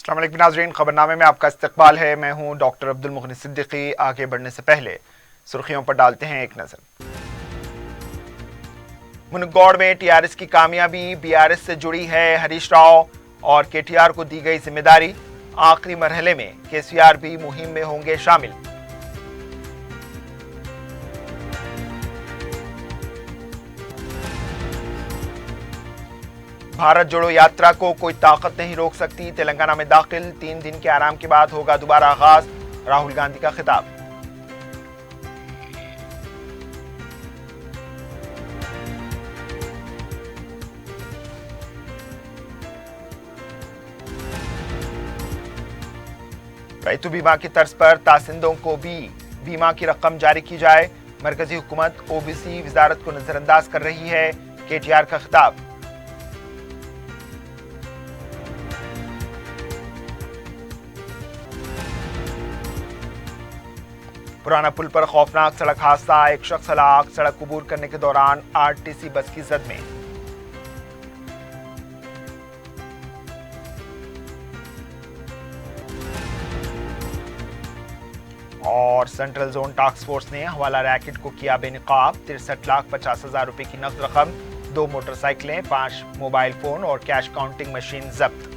अस्सलाम वालेकुम नाज़रीन, खबरनामे में आपका इस्तकबाल है। मैं हूं डॉक्टर अब्दुल मुगनी सिद्दीकी। आगे बढ़ने से पहले सुर्खियों पर डालते हैं एक नजर। मुनगौड़ में टीआरएस की कामयाबी, बीआरएस से जुड़ी है हरीश राव और केटीआर को दी गई जिम्मेदारी। आखिरी मरहले में केसीआर भी मुहिम में होंगे शामिल। भारत जोड़ो यात्रा को कोई ताकत नहीं रोक सकती। तेलंगाना में दाखिल 3 दिन के आराम के बाद होगा दोबारा आगाज। राहुल गांधी का खिताब। रैयतु बीमा की तर्ज पर तासिंदों को भी बीमा की रकम जारी की जाए। मरकजी हुकूमत ओबीसी वजारत को नजरअंदाज कर रही है। केटीआर का खिताब। पुराना पुल पर खौफनाक सड़क हादसा, एक शख्स हलाक। सड़क अबूर करने के दौरान आरटीसी बस की जद में। और सेंट्रल जोन टास्क फोर्स ने हवाला रैकेट को किया बेनकाब। 63,50,000 रुपए की नकद रकम, 2 मोटरसाइकिलें, 5 मोबाइल फोन और कैश काउंटिंग मशीन जब्त।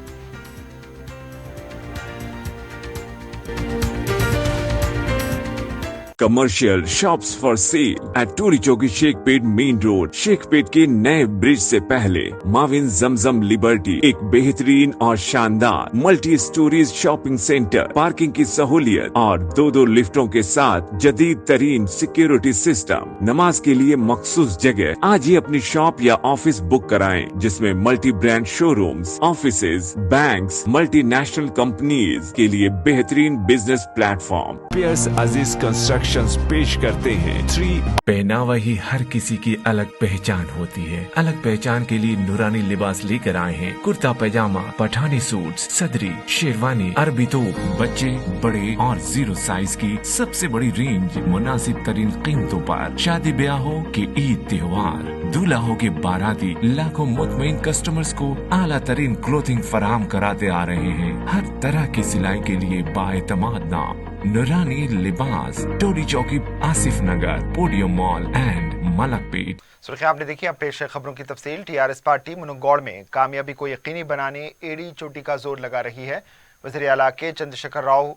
Commercial shops for sale at टूरी चौकी शेखपेट मेन रोड। शेखपेट के नए ब्रिज से पहले माविन जमजम लिबर्टी एक बेहतरीन और शानदार multi storeys shopping centre, parking की सहूलियत और 2 लिफ्टों के साथ जदीद तरीन सिक्योरिटी सिस्टम। नमाज के लिए मखसूस जगह। आज ही अपनी शॉप या ऑफिस बुक कराएं, जिसमें multi brand showrooms, offices, banks, multinational companies के लिए बेहतरीन बिजनेस प्लेटफॉर्म। पियर्स अजीज कंस्ट्रक्शन पेश करते हैं 3। पहनावा ही हर किसी की अलग पहचान होती है। अलग पहचान के लिए नूरानी लिबास लेकर आए हैं। कुर्ता पैजामा, पठानी सूट, सदरी, शेरवानी, अरबी तोप, बच्चे, बड़े और 0 साइज की सबसे बड़ी रेंज, मुनासिब तरीन कीमतों पर। शादी ब्याह हो कि ईद त्योहार, दूल्हा हो के बाराती, लाखों मुतमईन कस्टमर्स को आला तरीन क्लोथिंग फराहम कराते आ रहे हैं। हर तरह की सिलाई के लिए बाएतमाद नाम नूरानी लिबास, टोली चौकी, आसिफ नगर, पोडियम मॉल एंड मलकपेट। सुर्खियां आपने देखी। अब पेश है खबरों की तफसील। टीआरएस पार्टी मुनगौड़ में कामयाबी को यकीनी बनाने एड़ी चोटी का जोर लगा रही है। वज़ीर आला के चंद्रशेखर राव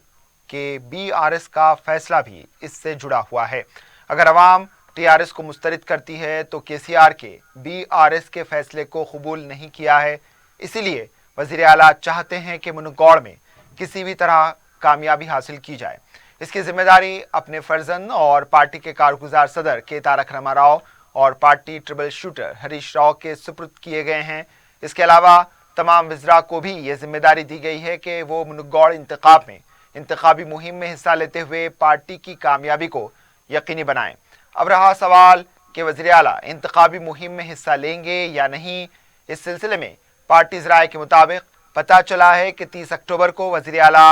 के बीआरएस का फैसला भी इससे जुड़ा हुआ है। अगर अवाम टीआरएस को मुस्तरद करती है तो केसीआर के बीआरएस के फैसले को कबूल नहीं किया है। इसीलिए वज़ीर आला चाहते हैं कि मुनगौड़ में किसी भी तरह कामयाबी हासिल की जाए। इसकी जिम्मेदारी अपने फर्जन और पार्टी के कारगुजार सदर के तारक रामाराव और पार्टी ट्रिबल शूटर हरीश राव के सुपुर्द किए गए हैं। इसके अलावा तमाम वज़रा को भी ये जिम्मेदारी दी गई है कि वो मुनगौड़ इंतखाब में इंतखाबी मुहिम में हिस्सा लेते हुए पार्टी की कामयाबी को यकीनी बनाएं। अब रहा सवाल कि वज़ीर आला इंतखाबी मुहिम में हिस्सा लेंगे या नहीं। इस सिलसिले में पार्टी ज़राए के मुताबिक पता चला है कि 30 अक्टूबर को वज़ीर आला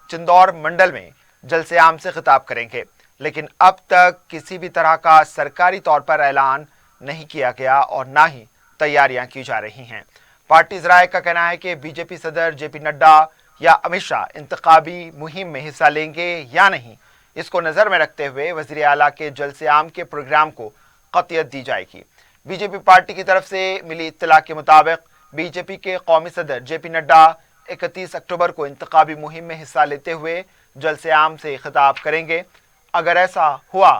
चिंदौर मंडल में जलसे आम से खिताब करेंगे, लेकिन अब तक किसी भी तरह का सरकारी तौर पर ऐलान नहीं किया गया और ना ही तैयारियां की जा रही हैं। पार्टी ज़राए का कहना है कि बीजेपी सदर जेपी नड्डा या अमित शाह इंतखाबी मुहिम में हिस्सा लेंगे या नहीं, इसको नज़र में रखते हुए वज़ीर आला के जलसे आम के प्रोग्राम को क़तियत दी जाएगी। बीजेपी पार्टी की तरफ से मिली इत्तला के मुताबिक बीजेपी के कौमी सदर जेपी नड्डा 31 अक्टूबर को इंतखाबी मुहिम में हिस्सा लेते हुए जलसे आम से खिताब करेंगे। अगर ऐसा हुआ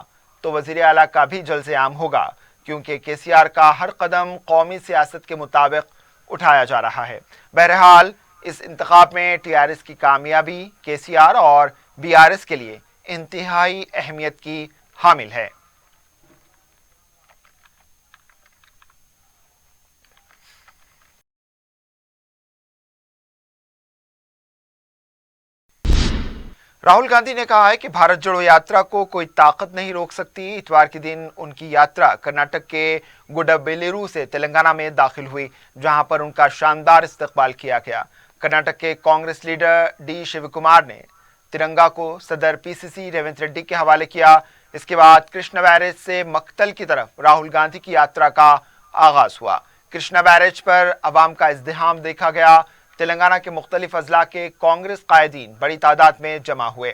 तो वज़ीर आला का भी जलसे आम होगा, क्योंकि केसीआर का हर कदम कौमी सियासत के मुताबिक उठाया जा रहा है। बहरहाल इस इंतखाब में टीआरएस की कामयाबी केसीआर और बीआरएस के लिए इंतहाई अहमियत की हामिल है। राहुल गांधी ने कहा है कि भारत जोड़ो यात्रा को कोई ताकत नहीं रोक सकती। इतवार के दिन उनकी यात्रा कर्नाटक के गुडबेलेरू से तेलंगाना में दाखिल हुई, जहां पर उनका शानदार इस्तकबाल किया गया। कर्नाटक के कांग्रेस लीडर डी शिवकुमार ने तिरंगा को सदर पीसीसी रेवंत रेड्डी के हवाले किया। इसके बाद कृष्णा बैरेज से मक्तल की तरफ राहुल गांधी की यात्रा का आगाज हुआ। कृष्णा बैरेज पर अवाम का इज़्दिहाम देखा गया। तेलंगाना के मुख्तलिफ अजला के कांग्रेस कायदीन बड़ी तादाद में जमा हुए।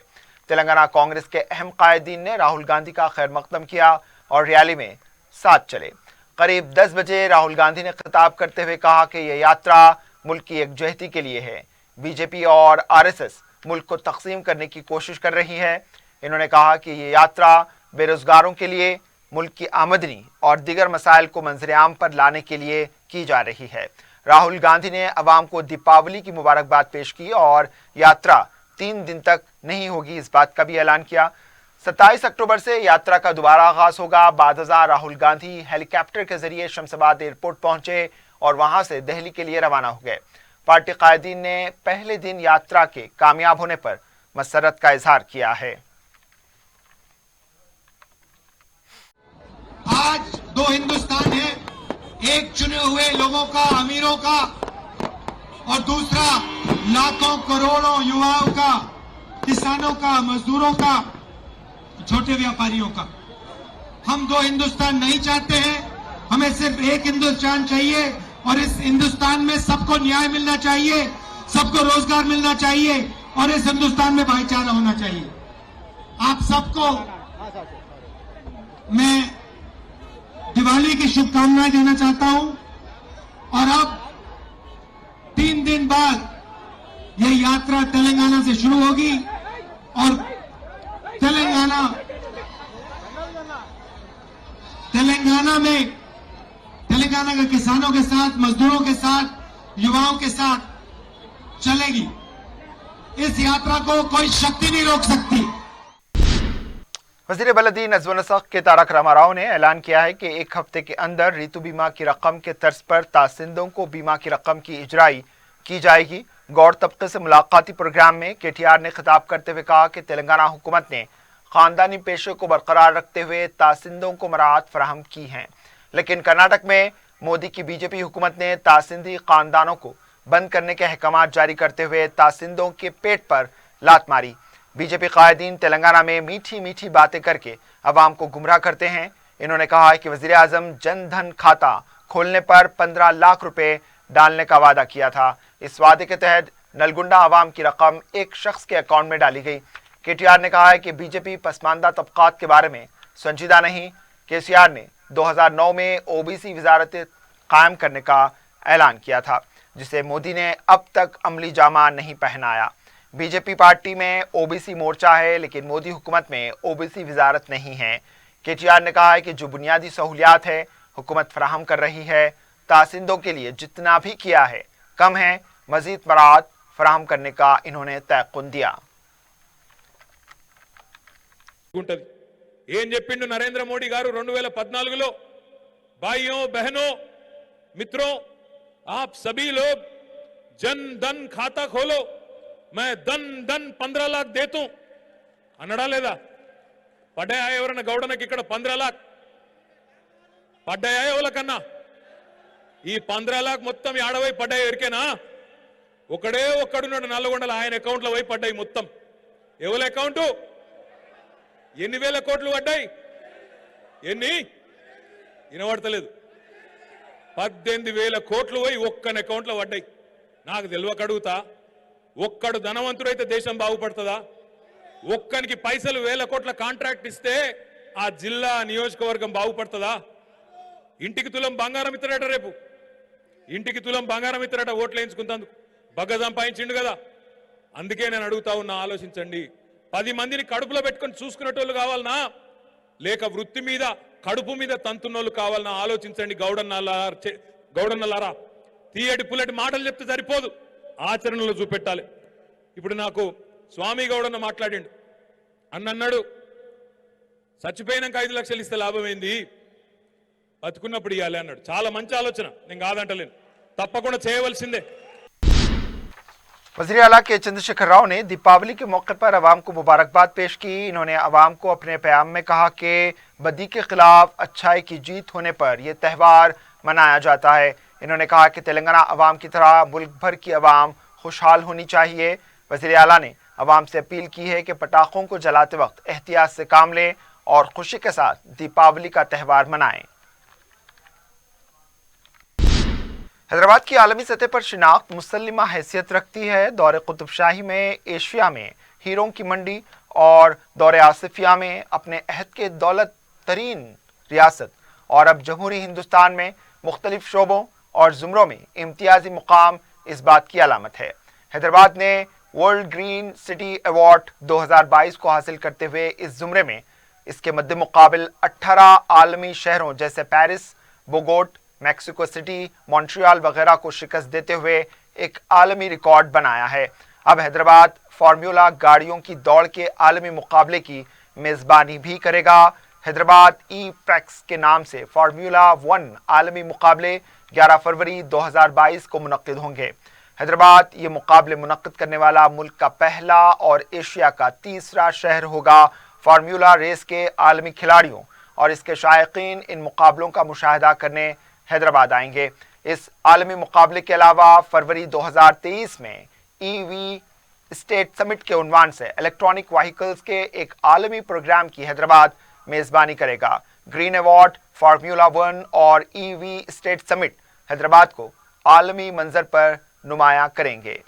तेलंगाना कांग्रेस के अहम कायदीन ने राहुल गांधी का खैर मकदम किया और रैली में साथ चले। करीब 10 बजे राहुल गांधी ने खिताब करते हुए कहा कि यह यात्रा मुल्क की एकजुहती के लिए है। बीजेपी और आरएसएस मुल्क को तकसीम करने की कोशिश कर रही है। इन्होंने कहा कि ये यात्रा बेरोजगारों के लिए, मुल्क की आमदनी और दीगर मसाइल को मंजर-ए-आम पर लाने के लिए की जा रही है। राहुल गांधी ने अवाम को दीपावली की मुबारकबाद पेश की और यात्रा 3 दिन तक नहीं होगी, इस बात का भी ऐलान किया। 27 अक्टूबर से यात्रा का दोबारा आगाज होगा। बाद राहुल गांधी हेलीकॉप्टर के जरिए शमशाबाद एयरपोर्ट पहुंचे और वहां से दिल्ली के लिए रवाना हो गए। पार्टी कायदीन ने पहले दिन यात्रा के कामयाब होने पर मसरत का इजहार किया है। आज 2 हिंदुस्तान है, एक चुने हुए लोगों का, अमीरों का, और दूसरा लाखों करोड़ों युवाओं का, किसानों का, मजदूरों का, छोटे व्यापारियों का। हम 2 हिंदुस्तान नहीं चाहते हैं, हमें सिर्फ एक हिंदुस्तान चाहिए और इस हिंदुस्तान में सबको न्याय मिलना चाहिए, सबको रोजगार मिलना चाहिए और इस हिंदुस्तान में भाईचारा होना चाहिए। आप सबको मैं दिवाली की शुभकामनाएं देना चाहता हूं और अब 3 दिन बाद यह यात्रा तेलंगाना से शुरू होगी और तेलंगाना में तेलंगाना के किसानों के साथ, मजदूरों के साथ, युवाओं के साथ चलेगी। इस यात्रा को कोई शक्ति नहीं रोक सकती। वज़ीर बलदी नज़्म नसक़ के तारक रामाराव ने ऐलान किया है कि 1 हफ्ते के अंदर ऋतु बीमा की रकम के तर्ज पर तासिंदों को बीमा की रकम की इजराई की जाएगी। गौर तबके से मुलाकाती प्रोग्राम में केटीआर ने खिताब करते हुए कहा कि तेलंगाना हुकूमत ने खानदानी पेशे को बरकरार रखते हुए तासिंदों को मराहत फराहम की हैं, लेकिन कर्नाटक में मोदी की बीजेपी हुकूमत ने तासिंदी खानदानों को बंद करने के अहकाम जारी करते हुए तासिंदों के पेट पर लात मारी। बीजेपी कायदीन तेलंगाना में मीठी मीठी बातें करके अवाम को गुमराह करते हैं। इन्होंने कहा है कि वज़ीर आज़म जन धन खाता खोलने पर 15 लाख रुपए डालने का वादा किया था। इस वादे के तहत नलगुंडा अवाम की रकम एक शख्स के अकाउंट में डाली गई। केटीआर ने कहा है कि बीजेपी पसमानदा तबकात के बारे में संजीदा नहीं। केसीआर ने 2009 में ओबीसी वजारत कायम करने का ऐलान किया था, जिसे मोदी ने अब तक अमली जामा नहीं पहनाया। बीजेपी पार्टी में ओबीसी मोर्चा है, लेकिन मोदी हुकूमत में ओबीसी वजारत नहीं है। केटीआर ने कहा है कि जो बुनियादी सहूलियात है हुकूमत फराहम कर रही है, तासिंदों के लिए जितना भी किया है कम है। मजीद मराहत फराहम करने का इन्होंने तयक़ुन दिया। ఏం చెప్పిండు నరేంద్ర మోడీ గారు 2014లో भाइयों बहनों मित्रों आप सभी लोग जन धन खाता खोलो, मैं धन 15 लाख देता हूं అన్నడా లేదా? పడ్డాయా ఎవరన్నా గౌడనకి ఇక్కడ 15 लाख పడ్డాయా ఎవలకన్నా? ఈ 15 लाख మొత్తం యాడవై పడ్డాయి ఎరికేనా? ఒకడే ఒక్కడున్నాడు నల్లగొండల, ఆయన అకౌంట్ లో పోయి పడ్డాయి మొత్తం. ఎవల అకౌంట్? ఎన్ని వేల కోట్లు పడ్డాయి? ఎన్ని? వినబడతలేదు. 18,000 కోట్లు పోయి ఒక్కని అకౌంట్ లో పడ్డాయి. నాకు తెలియక అడుగుతా, ఒక్కడు ధనవంతుడైతే దేశం బాగుపడుతుందా? ఒక్కనికి పైసలు 1000 కోట్ల కాంట్రాక్ట్ ఇస్తే ఆ జిల్లా నియోజకవర్గం బాగుపడుతుందా? ఇంటికి తులం బంగారం ఇస్తాడట, రేపు ఇంటికి తులం బంగారం ఇస్తాడట ఓట్లు వేయించుకుంటాందుకు. బగ్గ సంపాదించిండు కదా. అందుకే నేను అడుగుతా ఉన్నా, ఆలోచించండి. 10 మందిని కడుపులో పెట్టుకొని చూసుకునేటోళ్ళు కావాలనా, లేక వృత్తి మీద కడుపు మీద తంతున్నోళ్ళు కావాలనా? ఆలోచించండి గౌడన్నలారా. తీయటి పుల్లటి మాటలు చెప్తే సరిపోదు, ఆచరణలో చూపెట్టాలి. ఇప్పుడు నాకు స్వామి గౌడన్న మాట్లాడిండు. అన్నాడు చచ్చిపోయినాక 5 లక్షలు ఇస్తే లాభం ఏంది, బతుకున్నప్పుడు ఇవ్వాలి అన్నాడు. చాలా మంచి ఆలోచన, నేను కాదంటలేను, తప్పకుండా చేయవలసిందే. वज़ीर आला के चंद्रशेखर राव ने दीपावली के मौके पर अवाम को मुबारकबाद पेश की। इन्होंने अवाम को अपने प्याम में कहा कि बदी के खिलाफ अच्छाई की जीत होने पर यह त्यौहार मनाया जाता है। इन्होंने कहा कि तेलंगाना अवाम की तरह मुल्क भर की अवाम खुशहाल होनी चाहिए। वज़ीर आला ने अवाम से अपील की है कि पटाखों को जलाते वक्त एहतियात से काम लें और खुशी के साथ दीपावली का त्यौहार मनाएं। हैदराबाद की आलमी सतह पर शिनाख्त मुसल्लिमा हैसियत रखती है। दौरे कुतुब शाही में एशिया में हीरों की मंडी और दौरे आसिफिया में अपने अहद के दौलत तरीन रियासत और अब जमहूरी हिंदुस्तान में मुख्तलिफ शोबों और जुमरों में इम्तियाजी मुकाम इस बात की अलामत है। हैदराबाद ने वर्ल्ड ग्रीन सिटी अवार्ड 2022 को हासिल करते हुए इस जुमरे में इसके मद्दे मुकाबिल 18 आलमी शहरों जैसे पेरिस, बोगोट, मैक्सिको सिटी, मॉन्ट्रियल वगैरह को शिकस्त देते हुए एक आलमी रिकॉर्ड बनाया है। अब हैदराबाद फार्मूला गाड़ियों की दौड़ के आलमी मुकाबले की मेजबानी भी करेगा। हैदराबाद ई प्रैक्स के नाम से फार्मूला 1 आलमी मुकाबले 11 फरवरी 2022 को मुनक्किद होंगे। हैदराबाद ये मुकाबले मुनक्किद करने वाला मुल्क का पहला और एशिया का तीसरा शहर होगा। फार्मूला रेस के आलमी खिलाड़ियों और इसके शायकीन इन मुकाबलों का मुशाहिदा करने हैदराबाद आएंगे। इस आलमी मुकाबले के अलावा फरवरी 2023 में ईवी स्टेट समिट के उन्वान से इलेक्ट्रॉनिक व्हीकल्स के एक आलमी प्रोग्राम की हैदराबाद मेजबानी करेगा। ग्रीन अवार्ड, फार्मूला 1 और ईवी स्टेट समिट हैदराबाद को आलमी मंजर पर नुमाया करेंगे।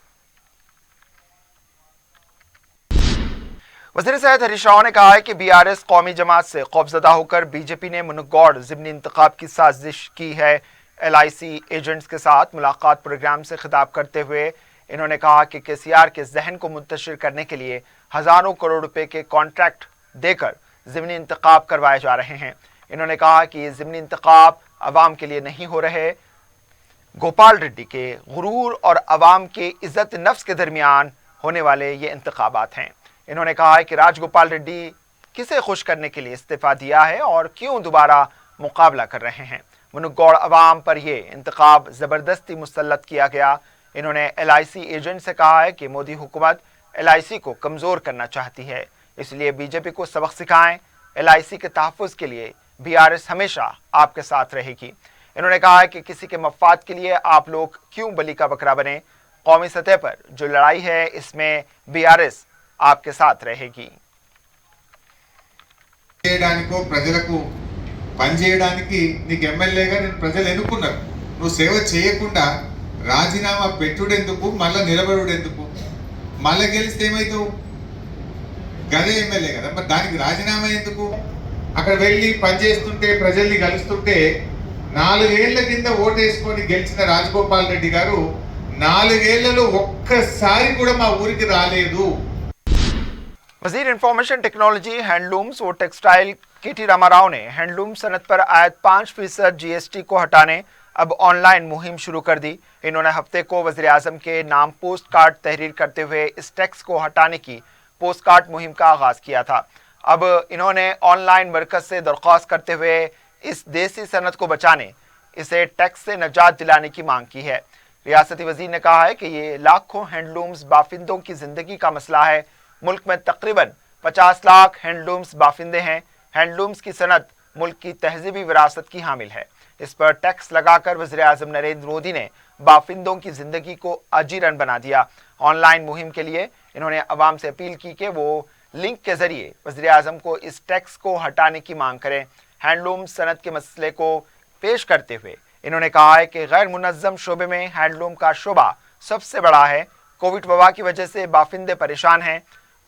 वज़ीर सेहत हरीश राव ने कहा है कि बीआरएस कौमी जमात से खौफजदा होकर बीजेपी ने मुनगौड़ ज़िमनी इंतखाब की साजिश की है। एलआईसी एजेंट्स के साथ मुलाकात प्रोग्राम से खिताब करते हुए इन्होंने कहा कि केसीआर के जहन को मुंतशिर करने के लिए हजारों करोड़ रुपए के कॉन्ट्रैक्ट देकर ज़िमनी इंतखाब करवाए जा रहे हैं। इन्होंने कहा कि ये ज़िमनी इंतखाब अवाम के लिए नहीं हो रहे, गोपाल रेड्डी के गुरूर और अवाम के इज्जत नफ्स के दरमियान होने वाले ये इंतखाबात हैं। इन्होंने कहा है कि राजगोपाल रेड्डी किसे खुश करने के लिए इस्तीफा दिया है और क्यों दोबारा मुकाबला कर रहे हैं। मुनगौड़ अवाम पर यह इंतखाब ज़बरदस्ती मुसल्लत किया गया। इन्होंने एलआईसी एजेंट से कहा है कि मोदी हुकूमत एलआईसी को कमज़ोर करना चाहती है, इसलिए बीजेपी को सबक सिखाएं। एलआईसी के तहफ़्फ़ुज़ के लिए बीआरएस हमेशा आपके साथ रहेगी। इन्होंने कहा है कि किसी के मफाद के लिए आप लोग क्यों बलि का बकरा बने। कौमी सतह पर जो लड़ाई है इसमें बीआरएस आपके साथ रहेगी। ప్రజలకు పని చేయడానికి నీకు ఎమ్మెల్యేగా నేను ప్రజలు ఎన్నుకున్నారు. నువ్వు సేవ చేయకుండా రాజీనామా పెట్టుడెందుకు, మళ్ళీ నిలబడుడెందుకు? మళ్ళీ గెలిస్తే ఏమైతావు? గదే ఎమ్మెల్యే కదా, మరి దానికి రాజీనామా ఎందుకు? అక్కడ వెళ్ళి పని చేస్తుంటే ప్రజల్ని కలుస్తుంటే 4 ఏళ్ల కింద ఓటేసుకొని గెలిచిన రాజగోపాల్ రెడ్డి గారు 4 ఏళ్లలో ఒక్కసారి కూడా మా ఊరికి రాలేదు। वजीर इंफॉर्मेशन टेक्नोलॉजी, हैंडलूम्स और टेक्सटाइल केटी रामाराव ने हैंडलूम सनत पर आयत 5% जीएसटी को हटाने अब ऑनलाइन मुहिम शुरू कर दी। इन्होंने हफ्ते को वज़ीर आज़म के नाम पोस्ट कार्ड तहरीर करते हुए इस टैक्स को हटाने की पोस्ट कार्ड मुहिम का आगाज़ किया था। अब इन्होंने ऑनलाइन मरकज़ से दरख्वास्त करते हुए इस देसी सनत को बचाने, इसे टैक्स से निजात दिलाने की मांग की है। रियासती वज़ीर ने कहा है कि ये लाखों हैंडलूम्स बाफिंदों की ज़िंदगी का मसला है। मुल्क में तकरीबन 50 लाख हैंडलूम्स बाफिंदे हैं। हैंडलूम्स की सनत मुल्क की तहजीबी विरासत की हामिल है। इस पर टैक्स लगाकर वज़ीर आज़म नरेंद्र मोदी ने बाफिंदों की ज़िंदगी को अजीरन बना दिया। ऑनलाइन मुहिम के लिए इन्होंने अवाम से अपील की कि वो लिंक के ज़रिए वज़ीर आज़म को इस टैक्स को हटाने की मांग करें। हैंडलूम सनत के मसले को पेश करते हुए इन्होंने कहा है कि गैर मुनज़्ज़म शोबे में हैंडलूम का शोबा सबसे बड़ा है। कोविड वबा की वजह से बाफिंदे परेशान हैं।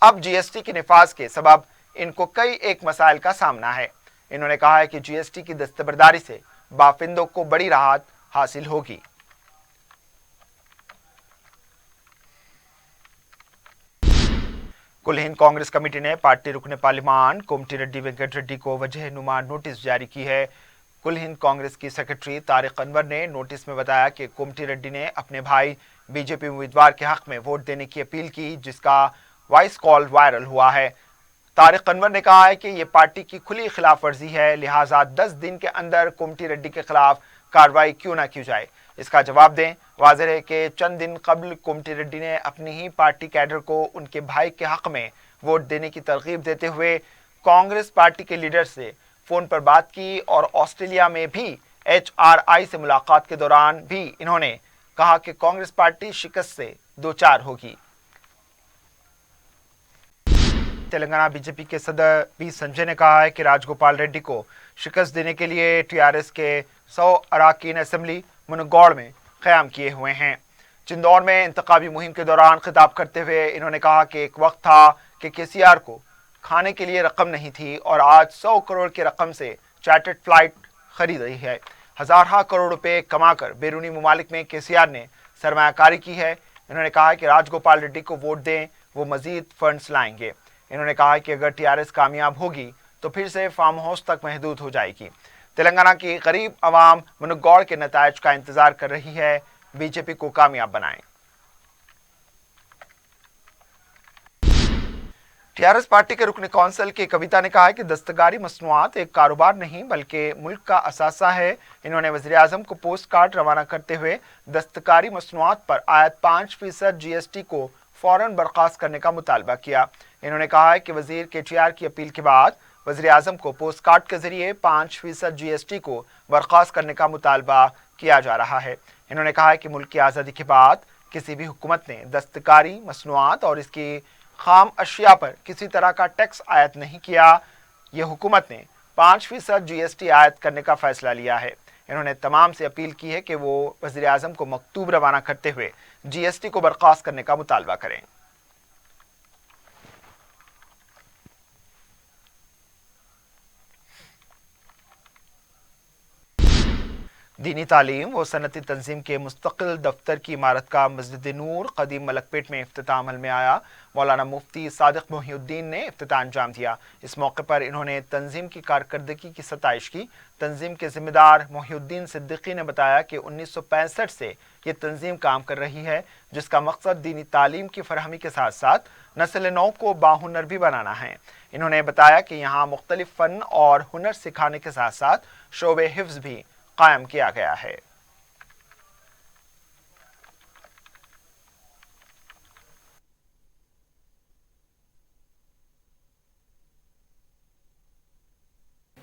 अब जीएसटी के निफाज के सबब इनको कई एक मसाइल का सामना है। इन्होंने कहा है कि जीएसटी की दस्तबरदारी से बाफिंदों को बड़ी राहत हासिल होगी। कुल हिंद कांग्रेस कमेटी ने पार्टी रुकने पार्लिमान कोमटी रेड्डी वेंकट रेड्डी को वजह नुमा नोटिस जारी की है। कुल हिंद कांग्रेस की सेक्रेटरी तारिक अनवर ने नोटिस में बताया कि कोमटी रेड्डी ने अपने भाई बीजेपी उम्मीदवार के हक में वोट देने की अपील की, जिसका वॉइस कॉल वायरल हुआ है। तारिक अनवर ने कहा है कि ये पार्टी की खुली खिलाफ वर्जी है, लिहाजा 10 दिन के अंदर कोमटी रेड्डी के खिलाफ कार्रवाई क्यों ना की जाए, इसका जवाब दें। वाज़ेह है कि चंद दिन कबल कोमटी रेड्डी ने अपनी ही पार्टी कैडर को उनके भाई के हक में वोट देने की तरगीब देते हुए कांग्रेस पार्टी के लीडर से फ़ोन पर बात की और ऑस्ट्रेलिया में भी HRI से मुलाकात के दौरान भी इन्होंने कहा कि कांग्रेस पार्टी शिकस्त से दो चार होगी। तेलंगाना बीजेपी के सदर बी संजय ने कहा है कि राजगोपाल रेड्डी को शिकस्त देने के लिए टीआरएस के 100 अरकान असेंबली मुनगौड़ में क़याम किए हुए हैं। चिंदौर में इंतखाबी मुहिम के दौरान खिताब करते हुए इन्होंने कहा कि एक वक्त था कि केसीआर को खाने के लिए रकम नहीं थी और आज 100 करोड़ की रकम से चार्टर्ड फ्लाइट खरीद रही है। हज़ार करोड़ रुपए कमाकर बैरूनी ममालिक में केसीआर ने सरमायाकारी की है। इन्होंने कहा कि राजगोपाल रेड्डी को वोट दें, वो मजीद फंड्स लाएंगे। इन्होंने कहा कि अगर टीआरएस कामयाब होगी तो फिर से फार्म हाउस तक महदूद हो जाएगी। तेलंगाना की गरीब आवाम मुनुगौड़ के नतायज का इंतजार कर रही है। बीजेपी को कामयाब बनाएं। टीआरएस पार्टी के रुकन कौंसिल की कविता ने कहा है कि दस्तकारी मसनूआत एक कारोबार नहीं बल्कि मुल्क का असासा है। इन्होंने वज़ीर-ए-आज़म को पोस्ट कार्ड रवाना करते हुए दस्तकारी मसनूआत पर आयद 5% GST को फौरन बर्खास्त करने का मुतालबा किया। इन्होंने कहा है कि वजीर KTR की अपील के बाद वज़ीर-ए-आज़म को पोस्ट कार्ड के जरिए 5% GST को बर्खास्त करने का मुतालबा किया जा रहा है। इन्होंने कहा है कि मुल्क की आज़ादी के बाद किसी भी हुकूमत ने दस्तकारी मसनूआत और इसकी खाम अशिया पर किसी तरह का टैक्स आयद नहीं किया। ये हुकूमत ने 5% GST आयद करने का फैसला लिया है। इन्होंने तमाम से अपील की है कि वो वज़ीर-ए-आज़म को मकतूब रवाना करते हुए GST को बर्खास्त करने का मुतालबा करें। दीनी तालीम व सनती तंजीम के मुस्तकिल दफ्तर की इमारत का मस्जिद नूर कदीम मलकपेट में इफ्तिताह अमल में आया। मौलाना मुफ्ती सादिक मोहिउद्दीन ने इफ्तिताह अंजाम दिया। इस मौके पर इन्होंने तंजीम की कारकर्दगी की सताइश की। तंजीम के जिम्मेदार मोहिउद्दीन सिद्दीकी ने बताया कि 1965 से ये तंजीम काम कर रही है, जिसका मकसद दीनी तालीम की फरहमी के साथ साथ नस्ल नौ को बाहुनर भी बनाना है। इन्होंने बताया कि यहाँ मुख्तलिफ फ़न और हुनर सिखाने के साथ साथ शोबे हिफ्ज़ भी कायम किया गया है।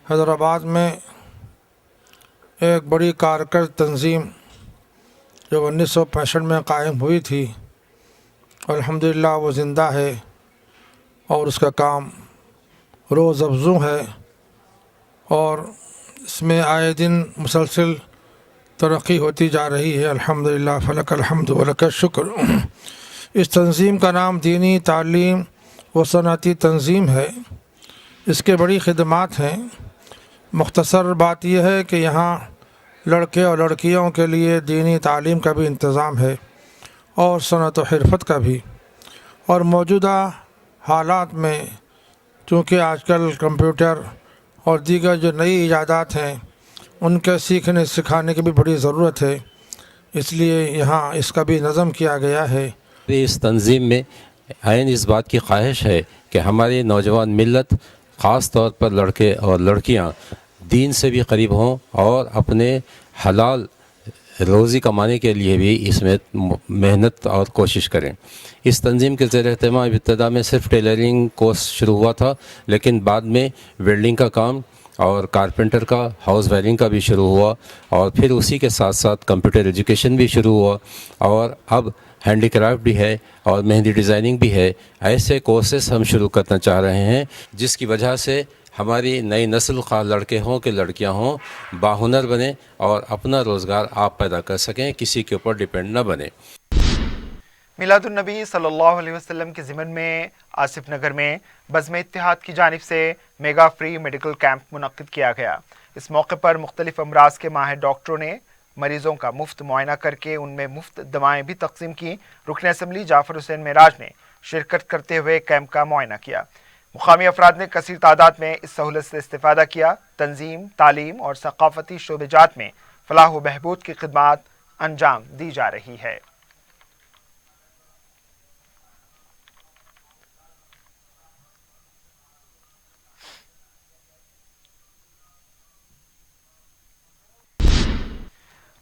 हैदराबाद में एक बड़ी कारगर तंजीम जो 1965 में कायम हुई थी, अल्हम्दुलिल्लाह वो ज़िंदा है और उसका काम रोज़ अफ़ज़ू है और इसमें आए दिन मुसलसल तरक्की होती जा रही है। अल्हम्दुलिल्लाह फ़लकल हम्दु व लकश शुक्र। इस तंजीम का नाम दीनी तालीम व सनती तंजीम है। इसके बड़ी खिदमात हैं। मुख्तसर बात यह है कि यहाँ लड़के और लड़कियों के लिए दीनी तालीम का भी इंतज़ाम है और सनत व हिरफत का भी। और मौजूदा हालात में चूँकि आजकल कंप्यूटर और दीगर जो नई इजादात हैं उनके सीखने सिखाने की भी बड़ी ज़रूरत है, इसलिए यहाँ इसका भी नज़म किया गया है। इस तंजीम में आइन इस बात की ख्वाहिश है कि हमारी नौजवान मिल्लत ख़ास तौर पर लड़के और लड़कियाँ दीन से भी करीब हों और अपने हलाल रोज़ी कमाने के लिए भी इसमें मेहनत और कोशिश करें। इस तंजीम के ज़ेर एहतमाम इब्तदा में सिर्फ टेलरिंग कोर्स शुरू हुआ था, लेकिन बाद में वेल्डिंग का काम और कारपेंटर का, हाउस वायरिंग का भी शुरू हुआ और फिर उसी के साथ साथ कंप्यूटर एजुकेशन भी शुरू हुआ और अब हैंडीक्राफ्ट भी है और मेहंदी डिज़ाइनिंग भी है। ऐसे कोर्सेस हम शुरू करना चाह रहे हैं जिसकी वजह से हमारी नई नस्ल ख़ास लड़के हों कि लड़कियां हों बाहुनर बने और अपना रोज़गार आप पैदा कर सकें, किसी के ऊपर डिपेंड न बने। मिलादुन नबी सल्लल्लाहु अलैहि वसल्लम के ज़िमन में आसिफ नगर में बज़्म इत्तेहाद की जानिब से मेगा फ्री मेडिकल कैंप मुनक्किद किया गया। इस मौके पर मुख्तलिफ अमराज के माहिर डॉक्टरों ने मरीजों का मुफ्त मुआयना करके उनमें मुफ्त दवाएं भी तकसीम की। रुकन असम्बली जाफर हुसैन मेराज ने शिरकत करते हुए कैंप का मुआयना किया। मुकामी अफराद ने कसीर तादाद में इस सहूलत से इस्तेफादा किया। तंजीम, तालीम और सकाफती शोबेजात में फलाह व बहबूद की खिदमात अंजाम दी जा रही है।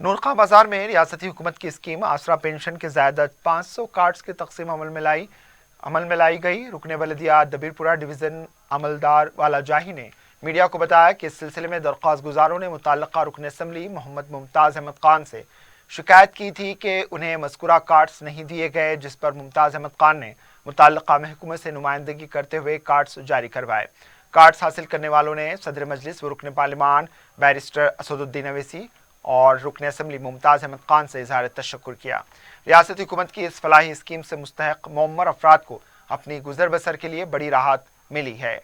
नूरखां बाजार में रियासती हुकूमत की स्कीम आसरा पेंशन के ज़्यादा 500 कार्ड्स की तकसीम अमल में लाई गई। रुकने बलदिया दबीरपुरा डिवीज़न अमलदार वाला जाही ने मीडिया को बताया कि इस सिलसिले में दरख्वास्त गुजारों ने मुतल्लका रुकन असम्बली मोहम्मद मुमताज़ अहमद खान से शिकायत की थी कि उन्हें मज़कूरा कार्ड्स नहीं दिए गए, जिस पर मुमताज़ अहमद खान ने मुतल्लका महकमे से नुमाइंदगी करते हुए कार्ड्स जारी करवाए। कार्ड्स हासिल करने वालों ने सदर मजलिस व रुकन पार्लिमान बैरिस्टर असदुद्दीन अवैसी, और रुकन असम्बली मुमताज़ अहमद खान से इजहार तशक्कुर किया। रियासती हुकूमत की इस फलाही स्कीम से मुस्तहक मुअम्मर अफराद को अपनी गुजर बसर के लिए बड़ी राहत मिली है।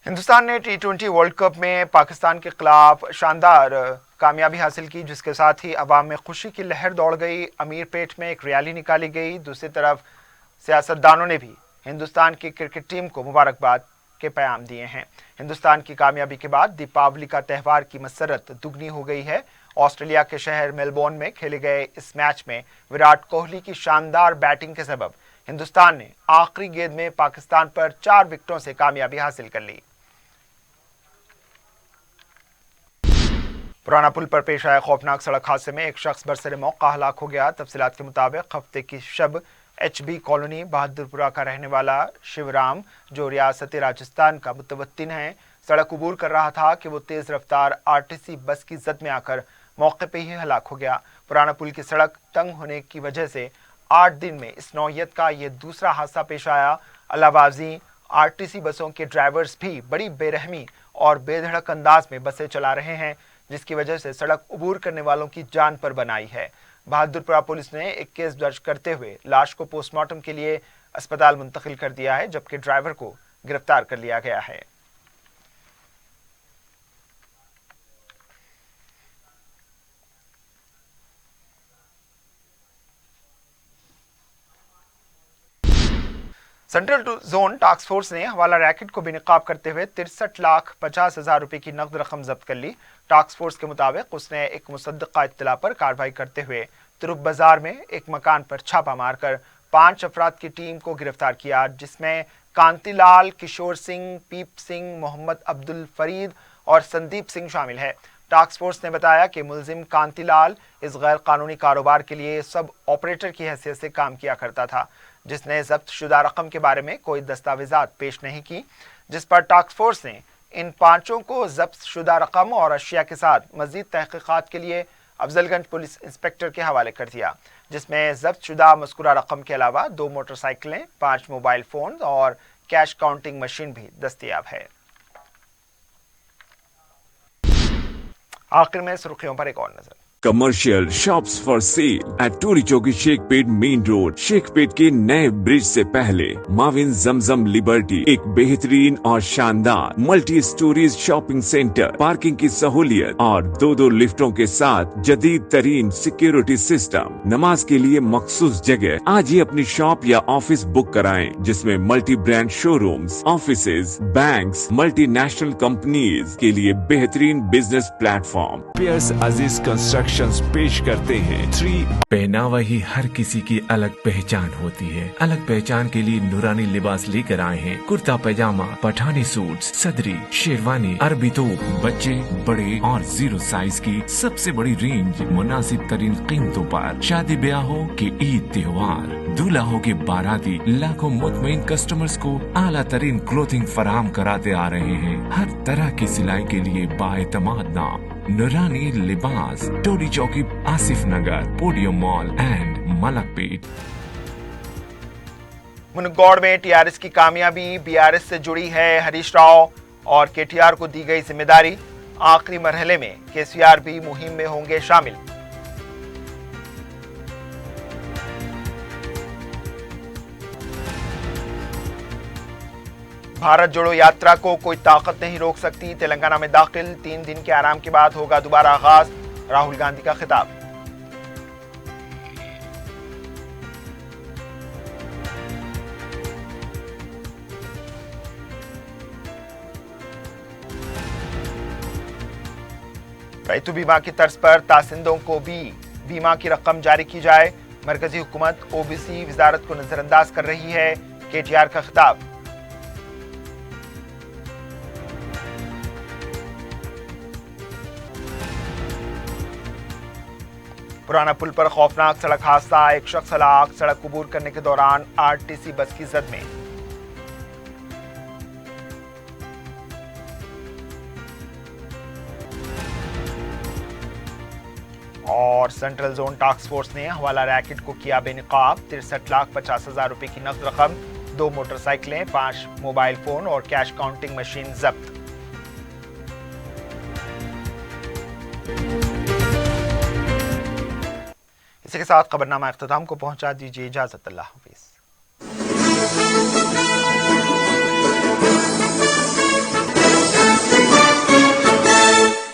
हिंदुस्तान ने T20 वर्ल्ड कप में पाकिस्तान के खिलाफ शानदार कामयाबी हासिल की, जिसके साथ ही अवाम में खुशी की लहर दौड़ गई। अमीरपेट में एक रैली निकाली गई। दूसरी तरफ सियासतदानों ने भी हिंदुस्तान की क्रिकेट टीम को मुबारकबाद के पैगाम दिए हैं। हिंदुस्तान की कामयाबी के बाद दीपावली का त्यौहार की मसरत दुगनी हो गई है। ऑस्ट्रेलिया के शहर मेलबोर्न में खेले गए इस मैच में विराट कोहली की शानदार बैटिंग के सबब हिंदुस्तान ने आखिरी गेंद में पाकिस्तान पर 4 विकेटों से कामयाबी हासिल कर ली। पुराना पुल पर पेश आए खौफनाक सड़क हादसे में एक शख्स बरसरे मौका हलाक हो गया। तफसीलात के मुताबिक हफ्ते की शब HB कॉलोनी बहादुरपुरा का रहने वाला शिवराम, जो रियासत राजस्थान का मुतवत्तिन है, सड़क अबूर कर रहा था कि वो तेज रफ्तार RTC बस की जद में आकर मौके पर ही हलाक हो गया। पुराना पुल की सड़क तंग होने की वजह से 8 दिन में इस नौयत का ये दूसरा हादसा पेश आया। अलावाजी RTC बसों के ड्राइवर्स भी बड़ी बेरहमी और बेधड़क अंदाज में बसें चला रहे हैं, जिसकी वजह से सड़क अबूर करने वालों की जान पर बनाई है। बहादुरपुरा पुलिस ने एक केस दर्ज करते हुए लाश को पोस्टमार्टम के लिए अस्पताल मुंतकिल कर दिया है, जबकि ड्राइवर को गिरफ्तार कर लिया गया है। सेंट्रल जोन टास्क फोर्स ने हवाला रैकेट को बेनकाब करते हुए 63,50,000 रुपए की नकद रकम जब्त कर ली। टास्क फोर्स के मुताबिक उसने एक मुसद्दका इत्तला पर कार्रवाई करते हुए तुरुप बाजार में एक मकान पर छापा मारकर 5 अफराद की टीम को गिरफ्तार किया, जिसमें कांतिलाल, किशोर सिंह, पीप सिंह, मोहम्मद अब्दुल फरीद और संदीप सिंह शामिल है। टास्क फोर्स ने बताया कि मुलजिम कांतिलाल इस गैर कानूनी कारोबार के लिए सब ऑपरेटर की हैसियत से काम किया करता था, जिसने जब्त शुदा रकम के बारे में कोई दस्तावेजात पेश नहीं की, जिस पर टास्क फोर्स ने इन 5 को जब्त शुदा रकम और अशिया के साथ मजीद तहकीकात के लिए अफजलगंज पुलिस इंस्पेक्टर के हवाले कर दिया, जिसमें जब्त शुदा मज़कूरा रकम के अलावा 2 मोटरसाइकिलें, 5 मोबाइल फोन और कैश काउंटिंग मशीन भी दस्तयाब है। आखिर में सुर्खियों पर एक और नजर। Commercial shops for sale at टूरी चौकी शेखपेट मेन रोड। शेखपेट के नए ब्रिज से पहले माविन जमजम लिबर्टी एक बेहतरीन और शानदार multi storeys shopping centre, parking की सहूलियत और 2 लिफ्टों के साथ जदीद तरीन सिक्योरिटी सिस्टम, नमाज के लिए मखसूस जगह। आज ही अपनी शॉप या ऑफिस बुक कराएं, जिसमें multi brand showrooms, offices, banks, multinational companies के लिए बेहतरीन बिजनेस प्लेटफॉर्म। पियर्स अजीज कंस्ट्रक्शन पेश करते हैं 3। पहनावा ही हर किसी की अलग पहचान होती है। अलग पहचान के लिए नूरानी लिबास लेकर आए हैं। कुर्ता पैजामा, पठानी सूट, सदरी, शेरवानी, अरबी तोप, बच्चे, बड़े और 0 साइज की सबसे बड़ी रेंज मुनासिब तरीन कीमतों पर। शादी ब्याह हो कि ईद त्योहार, दूल्हा हो के बाराती, लाखों मुतमईन कस्टमर्स को आला तरीन क्लोथिंग फराहम कराते आ रहे हैं। हर तरह की सिलाई के लिए बाएतमाद नाम नूरानी लिबास, टोरी चौकी, आसिफ नगर, पोडियम मॉल एंड मलकपेट। मुनगौड़ में TRS की कामयाबी BRS से जुड़ी है। हरीश राव और KTR को दी गई जिम्मेदारी। आखिरी मरहले में KCR भी मुहिम में होंगे शामिल। भारत जोड़ो यात्रा को कोई ताकत नहीं रोक सकती। तेलंगाना में दाखिल 3 दिन के आराम के बाद होगा दोबारा आगाज। राहुल गांधी का खिताब। रैतु बीमा की तर्ज पर तासिंदों को भी बीमा की रकम जारी की जाए। मरकजी हुकूमत OBC वजारत को नजरअंदाज कर रही है। KTR का खिताब। पुराना पुल पर खौफनाक सड़क हादसा, एक शख्स हलाक। सड़क अबूर करने के दौरान RTC बस की जद में। और सेंट्रल जोन टास्क फोर्स ने हवाला रैकेट को किया बेनकाब। 63,50,000 रुपए की नकद रकम, 2 मोटरसाइकिलें, 5 मोबाइल फोन और कैश काउंटिंग मशीन जब्त। इसी के साथ खबरनामा इख्तिताम को पहुंचा। दीजिए इजाजत। अल्लाह हाफिज।